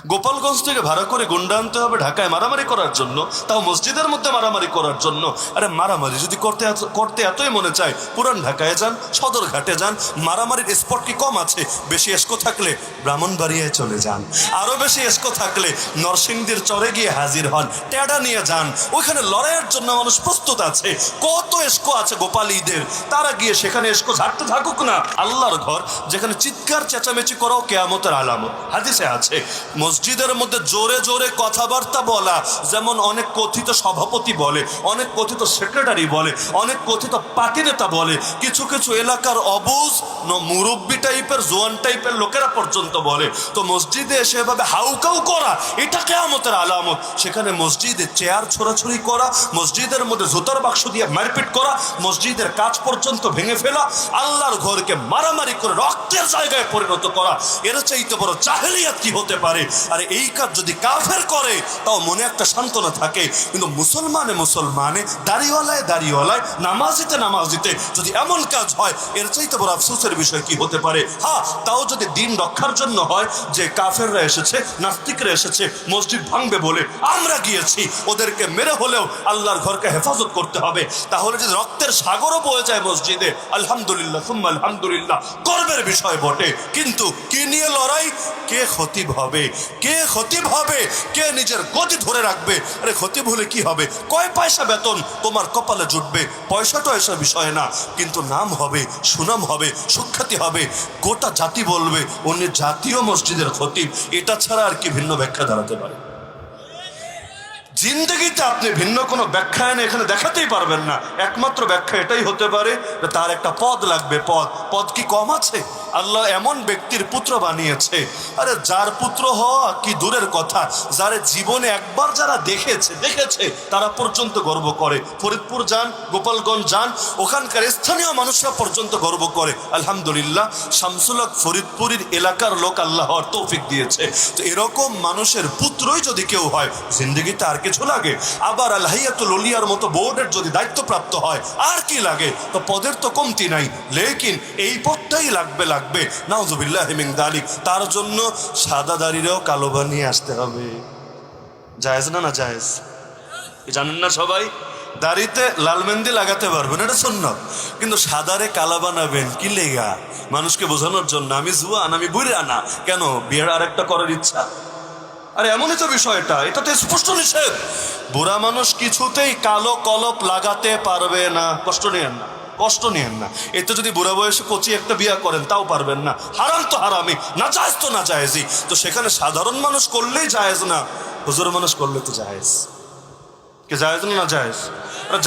গোপালগঞ্জ থেকে ভাড়া করে গুন্ডা আনতে হবে ঢাকায় মারামারি করার জন্য, তাও মসজিদের মধ্যে মারামারি করার জন্য। আরে মারামারি যদি করতে এতই মনে চায়, পুরান ঢাকায় যান, সদরঘাটে যান, মারামারির স্পট কি কম আছে? বেশি এসকো থাকলে ব্রাহ্মণবাড়িয়ায় চলে যান, আরো বেশি এসকো থাকলে নরসিংদীর চরে গিয়ে হাজির হন, টেডা নিয়ে যান, ওইখানে লড়াইয়ের জন্য মানুষ প্রস্তুত আছে। কত এসকো আছে গোপালীদের, তারা গিয়ে সেখানে এসকো ঝাড়তে থাকুক না। আল্লাহর ঘর যেখানে চিৎকার চেঁচামেচি করাও কেয়ামতের আলামত, হাদিসে আছে। মসজিদের মধ্যে জোরে জোরে কথাবার্তা বলা, যেমন অনেক কথিত সভাপতি বলে, অনেক কথিত সেক্রেটারি বলে, অনেক কথিত পার্টি নেতা বলে, কিছু কিছু এলাকার অবুজ মুরব্বী টাইপের জোয়ান টাইপের লোকেরা পর্যন্ত বলে। তো মসজিদে এসে এভাবে হাউকাউ করা, এটা কিয়ামতের আলামত। সেখানে মসজিদে চেয়ার ছোড়াছুড়ি করা, মসজিদের মধ্যে জুতার বাক্স দিয়ে মারপিট করা, মসজিদের কাজ পর্যন্ত ভেঙে ফেলা, আল্লাহর ঘরকে মারামারি করে রক্তের জায়গায় পরিণত করা, এর চাইতে বড় জাহেলিয়াত কি হতে পারে? আর এই কাজ যদি কাফের করে তাও মনে একটা সান্ত্বনা থাকে, কিন্তু মুসলমানে দাড়িওয়ালায় নামাজিতে যদি এমন কাজ হয়, এর চাইতে বড় আফসোসের বিষয় কি হতে পারে? হ্যাঁ, তাও যদি দিন রক্ষার জন্য হয়, যে কাফেররা এসেছে, নাস্তিকরা এসেছে, মসজিদ ভাঙবে বলে আমরা গিয়েছি, ওদেরকে মেরে হলেও আল্লাহর ঘরকে হেফাজত করতে হবে। তাহলে যদি রক্তের সাগরও বয়ে যায় মসজিদে, আলহামদুলিল্লাহ সুম্মা আলহামদুলিল্লাহ, গর্বের বিষয় বটে। কিন্তু কি নিয়ে লড়াই? কে খতিব হবে, কে খতিব হবে, কে নিজের গদি ধরে রাখবে? আরে খতিব হলে কি হবে? কয় পয়সা বেতন তোমার কপালে জুটবে, পয়সা টয়সা বিষয় না, কিন্তু নাম হবে, সুনাম হবে, সুখ্যাতি হবে, গোটা জাতি বলবে উনি জাতীয় মসজিদের খতিব। এটা ছাড়া আর কি ভিন্ন ব্যাখ্যা দাঁড়াতে পারে? জিন্দগিতে আপনি ভিন্ন কোনো ব্যাখ্যা এনে এখানে দেখাতেই পারবেন না। একমাত্র ব্যাখ্যা এটাই হতে পারে, তার একটা পদ লাগবে। পদ কি কম আছে? আল্লাহ এমন ব্যক্তির পুত্র বানিয়েছে, আরে যার পুত্র হওয়া কি দূরের কথা, যার জীবনে একবার যারা দেখেছে তারা পর্যন্ত গর্ব করে। ফরিদপুর যান, গোপালগঞ্জ যান, ওখানকার স্থানীয় মানুষরা পর্যন্ত গর্ব করে। আলহামদুলিল্লাহ, শামসুল হক ফরিদপুরের এলাকার লোক আল্লাহর তৌফিক দিয়েছে। তো এরকম মানুষের পুত্রই যদি কেউ হয়, জিন্দগিতে আর কিছু লাগে? আবার আল হাইয়াতুল উলিয়ার মতো বোর্ডের যদি দায়িত্বপ্রাপ্ত হয়, আর কি লাগে? তো পদের তো কমতি নাই, লেকিন এই পদটাই লাগবে নাউজুবিল্লাহি মিন যালিক। তার জন্য সাদা দাড়িরেও কালো বানিয়ে আসতে হবে। জায়েজ না জায়েজ? জানেন না সবাই? দাড়িতে লাল মেহেন্দি লাগাতে পারবেন, এটা সুন্নাত, কিন্তু সাদারে কালা বানাবেন কি লেগা? মানুষকে বোঝানোর জন্য আমি জুয়ান, আমি বুড়া না। কেন? বিয়ের আরেকটা করার ইচ্ছা? আরে এমনই তো বিষয়টা, এটা তো স্পষ্ট নিষেধ। বুড়া মানুষ কিছুতেই কালো কলপ লাগাতে পারবে না। কষ্ট নিয়েন না। এতে যদি বুড়া বয়সে কচি একটা বিয়া করেন তাও পারবেন না। হারাম তো হারামি, নাজায়েজ তো নাজায়েজই। তো সেখানে সাধারণ মানুষ করলেই জায়েজ না, হুজুর মানুষ করলে তো জায়েজ। কে জায়েজ না জায়েজ?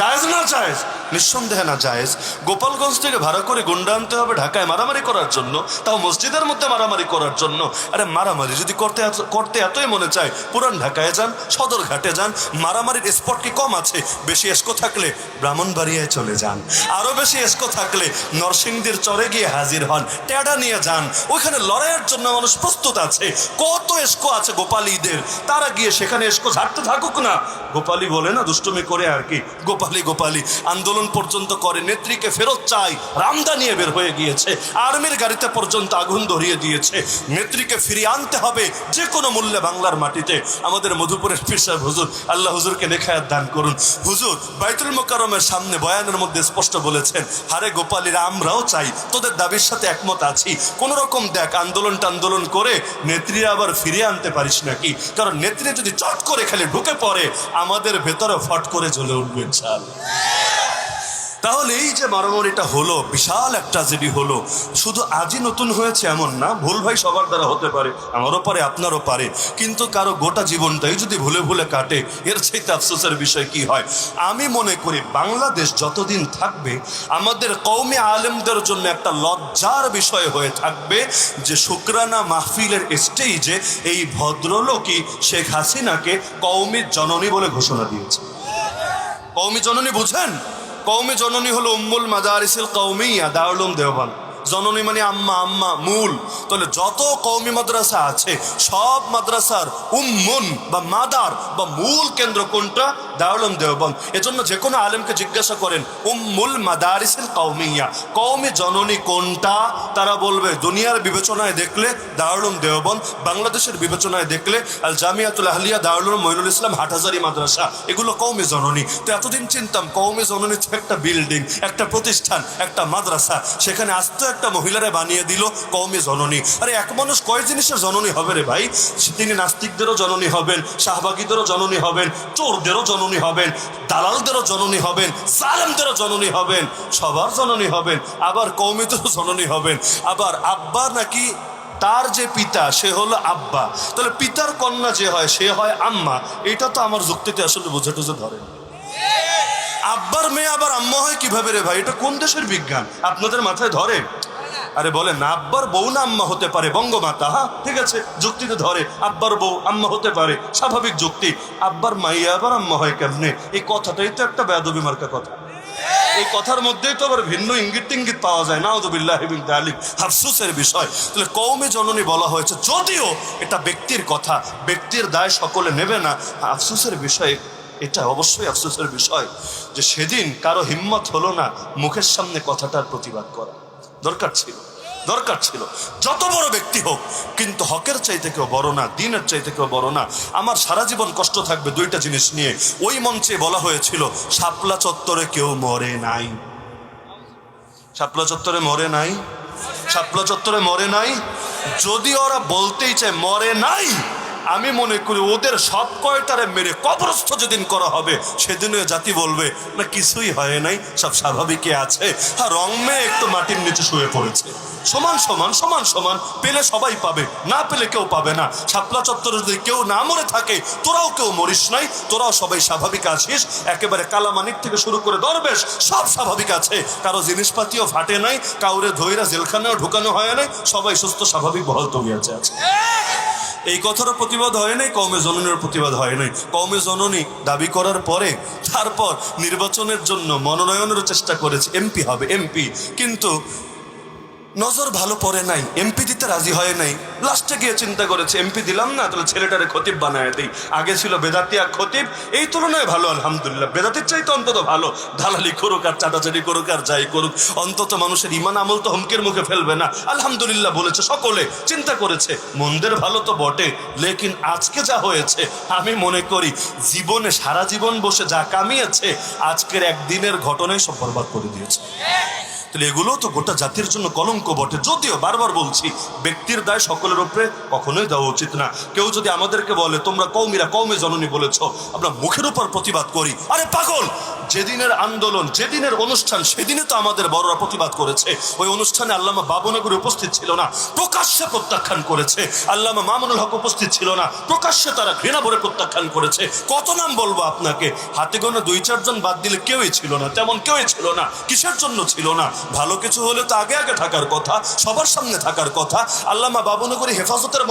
জায়েজ না জায়েজ? নিঃসন্দেহে না জায়েজ। গোপালগঞ্জ থেকে ভাড়া করে গুন্ডা আনতে হবে ঢাকায় মারামারি করার জন্য, তাও মসজিদের মধ্যে মারামারি করার জন্য। আরে মারামারি যদি করতে এতই মনে চায়, পুরান ঢাকায় যান, সদরঘাটে যান, মারামারির স্পট কি কম আছে? বেশি এসকো থাকলে ব্রাহ্মণবাড়িয়ায় চলে যান, আরো বেশি এসকো থাকলে নরসিংদীর চরে গিয়ে হাজির হন, টেডা নিয়ে যান, ওইখানে লড়াইয়ের জন্য মানুষ প্রস্তুত আছে। কত এসকো আছে গোপালীদের, তারা গিয়ে সেখানে এসকো ঝাড়তে থাকুক না। গোপালী বলে না, দুষ্টুমি করে আর কি, গোপালী আন্দোলন পর্যন্ত করে, নেত্রীকে ফেরত চাই, রামদা নিয়ে বের হয়ে গিয়েছে, আর্মির গাড়িতে পর্যন্ত আগুন ধরিয়ে দিয়েছে। নেত্রীকে ফিরিয়ে আনতে হবে যে কোনো মূল্যে বাংলার মাটিতে। আমাদের মধুপুরের পীর সাহেব হুজুর, আল্লাহ হুজুরকে নেখায়াত দান করুন, হুজুর বাইতুল মোকাররমের সামনে বয়ানের মধ্যে স্পষ্ট বলেছেন, হারে গোপালীরা আমরাও চাই, তোদের দাবির সাথে একমত আছি, কোন রকম দেখ আন্দোলন করে নেত্রীরা আবার ফিরিয়ে আনতে পারিস নাকি? কারণ নেত্রী যদি চট করে খালি ঢুকে পড়ে, আমাদের ভেতরে ফট করে জ্বলে উঠবে ইনশাআল্লাহ। তাহলে এই যে মারামারিটা হলো, বিশাল একটা ট্র্যাজেডি হলো, শুধু আজই নতুন হয়েছে এমন না, ভুল ভাই সবার দ্বারা হতে পারে, আমারও পারে, আপনারও পারে, কিন্তু কারো গোটা জীবনটাই যদি ভুলে কাটে, এর চাইতে আফসোসের বিষয় কি হয়? আমি মনে করি বাংলাদেশ যতদিন থাকবে, আমাদের কওমি আলেমদের জন্য একটা লজ্জার বিষয় হয়ে থাকবে যে শুকরানা মাহফিলের স্টেজে এই ভদ্রলোকই শেখ হাসিনাকে কওমি জননী বলে ঘোষণা দিয়েছে। কওমি জননী বুঝেন? কওমি জননী হলো উম্মুল মাদারিসিল কওমিয়া, দারুল উলুম দেওবন্দ। জননী মানে আম্মা, আম্মা মূল। তাহলে যত কওমি মাদ্রাসা আছে সব মাদ্রাসার উম্মুন বা মাদার বা মূল কেন্দ্র কোনটা? দারুল উলুম দেওবন্দ। এজন্য যে কোনো আলেমকে জিজ্ঞাসা করেন উম্মুল মাদারিসিল কওমিয়া, কওমি জননী কোনটা, তারা বলবে দুনিয়ার বিবেচনায় দেখলে দারুল উলুম দেওবন্দ, বাংলাদেশের বিবেচনায় দেখলে আল জামিয়াতুল আহলিয়া, দারুল উলুম মঈনুল ইসলাম, হাটহাজারী মাদ্রাসা, এগুলো কওমি জননী। তো এতদিন চিনতাম কওমি জননী তো একটা বিল্ডিং, একটা প্রতিষ্ঠান, একটা মাদ্রাসা, সেখানে আস্ত একটা মহিলারে বানিয়ে দিল কওমি জননী। আরে এক মানুষ কয় জিনিসের জননী হবে রে ভাই? তিনি নাস্তিকদেরও জননী হবেন, শাহবাগীদেরও জননী হবেন, চোরদেরও জননী হবেন, দালালদেরও জননী হবেন, জালেমদেরও জননী হবেন, সবার জননী হবেন, আবার কওমিদেরও জননী হবেন। আবার আব্বা নাকি তার যে পিতা সে হলো আব্বা, তাহলে পিতার কন্যা যে হয় সে হয় আম্মা। এটা তো আমার যুক্তিতে আসলে বুঝে টুঝে ধরে। আব্বার মেয়ে আবার আম্মা হয় কিভাবে রে ভাই? এটা কোন দেশের বিজ্ঞান আপনাদের মাথায় ধরে? আরে বলে না, আব্বার বউ না আম্মা হতে পারে, বঙ্গমাতা। হ্যাঁ ঠিক আছে, যুক্তিতে ধরে, আব্বার বউ আম্মা হতে পারে, স্বাভাবিক যুক্তি। আব্বার মাইয়া আবার আম্মা হয় কেমনে? এই কথাটাই তো একটা বেয়াদবি মার্কা কথা। এই কথার মধ্যেই তো আবার ভিন্ন ইঙ্গিত টিঙ্গিত পাওয়া যায়। নাউযুবিল্লাহি মিন যালিক, আফসোসের বিষয়। তাহলে কওমি জননী বলা হয়েছে, যদিও এটা ব্যক্তির কথা, ব্যক্তির দায় সকলে নেবে না। আফসোসের বিষয়, এটা অবশ্যই আফসোসের বিষয় যে সেদিন কারো হিম্মত হলো না মুখের সামনে কথাটার প্রতিবাদ করা। দরকার ছিল যত বড় ব্যক্তি হোক, কিন্তু হকের চাইতে কেউ বড় না, দ্বীনের চাইতে কেউ বড় না। আমার সারা জীবন কষ্ট থাকবে দুইটা জিনিস নিয়ে। ওই মঞ্চে বলা হয়েছিল শাপলা চত্বরে কেউ মরে নাই, শাপলা চত্বরে মরে নাই, শাপলা চত্বরে মরে নাই। যদি ওরা বলতেই চায় মরে নাই, আমি মনে করি ওদের সব কয়টারে মেরে কবরস্থ যেদিন করা হবে সেদিনও জাতি বলবে না কিছুই হয় নাই, সব স্বাভাবিকই আছে। হ্যাঁ, রং মেয়ে একটু মাটির নিচে শুয়ে পড়েছে। সমান সমান সমান সমান, পেলে সবাই পাবে, না পেলে কেউ পাবে না। শাপলা চত্বরে যদি কেউ না মরে থাকে, তোরাও কেউ মরিস নাই, তোরাও সবাই স্বাভাবিক আছিস। একেবারে কালামানিক থেকে শুরু করে দরবেশ সব স্বাভাবিক আছে, কারো জিনিসপাতিও ফাটে নাই, কাউরে ধৈরা জেলখানাও ঢুকানো হয় নাই, সবাই সুস্থ স্বাভাবিক বহাল তবিয়াতে আছে। এই কথারও প্রতিবাদ হয় নাই, কওমে জননীর প্রতিবাদ হয় নাই। কওমে জননী দাবি করার পরে তারপর নির্বাচনের জন্য মনোনয়নেরও চেষ্টা করেছে, এমপি হবে এমপি, কিন্তু নজর ভালো পড়ে নাই, এমপি দিতে রাজি হয় নাই। লাস্টে গিয়ে চিন্তা করেছে এমপি দিলাম না, তাহলে ছেলেটারে খতিব বানায় দিই। আগে ছিল বেদাতিয়া খতিব, এই তুলনায় ভালো আলহামদুলিল্লাহ, বেদাতির চাইতে অন্তত ভালো। দালালি করুক আর চাটাচাটি করুক আর যাই করুক, অন্তত মানুষের ইমান আমল তো হুমকির মুখে ফেলবে না, আলহামদুলিল্লাহ বলেছে সকলে, চিন্তা করেছে। মন্দের ভালো তো বটে, লেকিন আজকে যা হয়েছে আমি মনে করি জীবনে সারা জীবন বসে যা কামিয়েছে আজকের একদিনের ঘটনায় সব বরবাদ করে দিয়েছে। তাহলে এগুলো তো গোটা জাতির জন্য কলঙ্ক বটে। যদিও বারবার বলছি, ব্যক্তির দায় সকলের উপরে কখনোই দেওয়া উচিত না। কেউ যদি আমাদেরকে বলে তোমরা কওমিরা কওমে জননী বলেছ, আমরা মুখের উপর প্রতিবাদ করি, আরে পাগল, যেদিনের আন্দোলন যেদিনের অনুষ্ঠান সেদিনে তো আমাদের বড়রা প্রতিবাদ করেছে। ওই অনুষ্ঠানে আল্লামা বাবুনগরী উপস্থিত ছিল না, প্রকাশ্যে প্রত্যাখ্যান করেছে। আল্লামা মামুনুল হক উপস্থিত ছিল না, প্রকাশ্যে তারা ঘৃণা ভরে প্রত্যাখ্যান করেছে। কত নাম বলবো আপনাকে, হাতে গোনা 2-4 জন বাদ দিলে কেউই ছিল না, তেমন কেউই ছিল না। কিসের জন্য ছিল না? ভালো কিছু হলে তো আগে আগে থাকার কথা, সবার সামনে থাকার কথা। আল্লামা বাবুনগরী হেফাজতের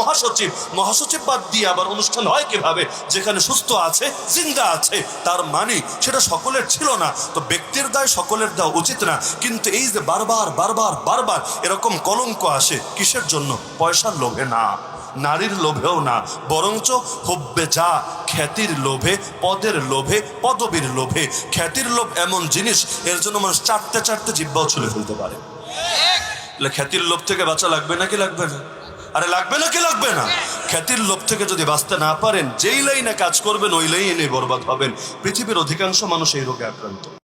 মহাসচিব বাদ দিয়ে আবার অনুষ্ঠান হয় কিভাবে? যেখানে সুস্থ আছে, জিন্দা আছে, তার মানে সেটা সকলের ছিল না। তো ব্যক্তির দায় সকলের দেওয়া উচিত না, কিন্তু এই যে বারবার বারবার বারবার এরকম কলঙ্ক আসে, কিসের জন্য? পয়সার লোভে না, নারীর লোভেও না, বরঞ্চ হব্বে যা, খ্যাতির লোভে, পদের লোভে, পদবীর লোভে। খ্যাতির লোভ এমন জিনিস, এর জন্য মানুষ চাটতে চাটতে জিহ্বাও ছুলে ফেলতে পারে। খ্যাতির লোভ থেকে বাঁচা লাগবে নাকি লাগবে না? আরে লাগবে নাকি লাগবে না? খ্যাতির লোভ থেকে যদি বাঁচতে না পারেন, যেই লাইনে কাজ করবেন ওই লাইনে বরবাদ হবেন। পৃথিবীর অধিকাংশ মানুষ এই রোগে আক্রান্ত।